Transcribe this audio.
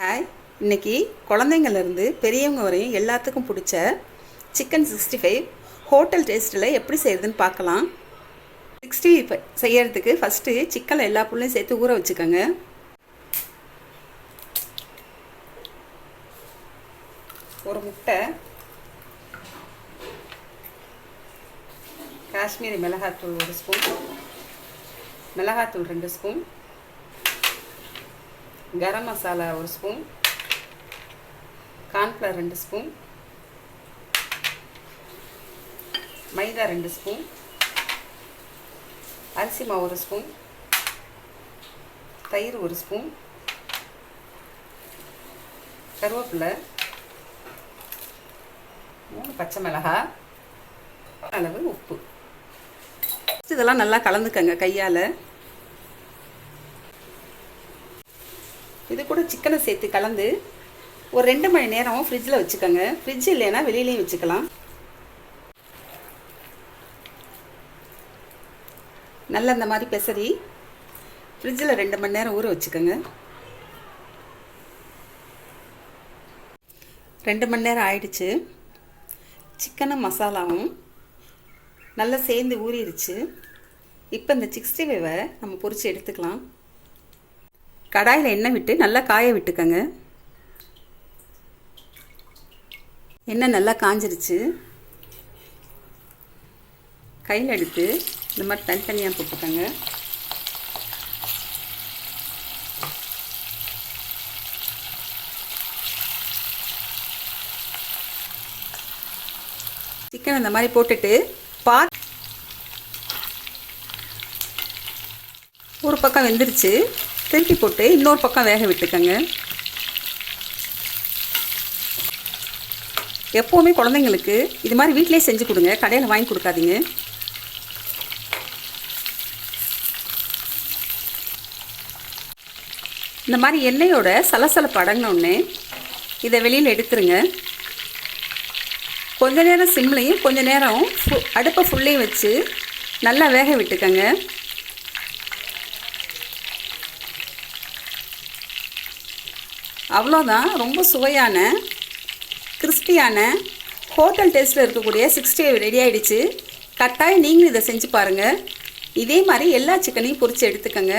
Hi, இன்றைக்கி குழந்தைங்கள்லேருந்து பெரியவங்க வரையும் எல்லாத்துக்கும் பிடிச்ச சிக்கன் 65 ஹோட்டல் டேஸ்ட்டில் எப்படி செய்கிறதுன்னு பார்க்கலாம். 65 செய்கிறதுக்கு ஃபஸ்ட்டு சிக்கனில் எல்லா பொருளையும் சேர்த்து ஊற வச்சுக்கோங்க. ஒரு முட்டை, காஷ்மீரி மிளகாத்தூள் 1 ஸ்பூன், மிளகாத்தூள் 2 spoon, garam masala 1 spoon, cornflour 2 spoon, மைதா 2 ஸ்பூன், அரிசி மாவு 1 ஸ்பூன், தயிர் 1 ஸ்பூன், கருவேப்பிலை, 3 பச்சை மிளகாய், அளவு உப்பு. இதெல்லாம் நல்லா கலந்துக்கங்க கையால். இது கூட சிக்கனை சேர்த்து கலந்து ஒரு 2 மணி நேரம் ஃப்ரிட்ஜில் வச்சுக்கோங்க. ஃப்ரிட்ஜ் இல்லைன்னா வெளியிலையும் வச்சுக்கலாம். நல்லா இந்த மாதிரி பெசரி ஃப்ரிட்ஜில் 2 மணி நேரம் ஊற வச்சுக்கோங்க. 2 மணி நேரம் ஆயிடுச்சு. சிக்கனும் மசாலாவும் நல்லா சேர்ந்து ஊறிடுச்சு. இப்போ இந்த 65 நம்ம பொரித்து எடுத்துக்கலாம். கடாயில் எண்ணெய் விட்டு நல்லா காய விட்டுக்கங்க. எண்ணெய் நல்லா காஞ்சிருச்சு. கையில் எடுத்து இந்த மாதிரி தனித்தனியாக போட்டுக்கோங்க. சிக்கன் இந்த மாதிரி போட்டுட்டு ஒரு பக்கம் வெந்துருச்சு, திருப்பி போட்டு இன்னொரு பக்கம் வேக விட்டுக்கோங்க. எப்போவுமே குழந்தைங்களுக்கு இது மாதிரி வீட்டிலே செஞ்சு கொடுங்க, கடையில் வாங்கி கொடுக்காதீங்க. இந்த மாதிரி எண்ணெயோட சலசலப்பு அடங்கினோடனே இதை வெளியில் எடுத்துருங்க. கொஞ்ச நேரம் சிம்லையும் கொஞ்ச நேரம் அடுப்பை ஃபுல்லையும் வச்சு நல்லா வேக விட்டுக்கோங்க. அவ்வளோதான், ரொம்ப சுவையான கிறிஸ்பியான ஹோட்டல் டேஸ்ட்டில் இருக்கக்கூடிய 65 ரெடி ஆகிடுச்சு. கட்டாயம் நீங்களும் இதை செஞ்சு பாருங்கள். இதே மாதிரி எல்லா சிக்கனையும் பொரித்து எடுத்துக்கோங்க.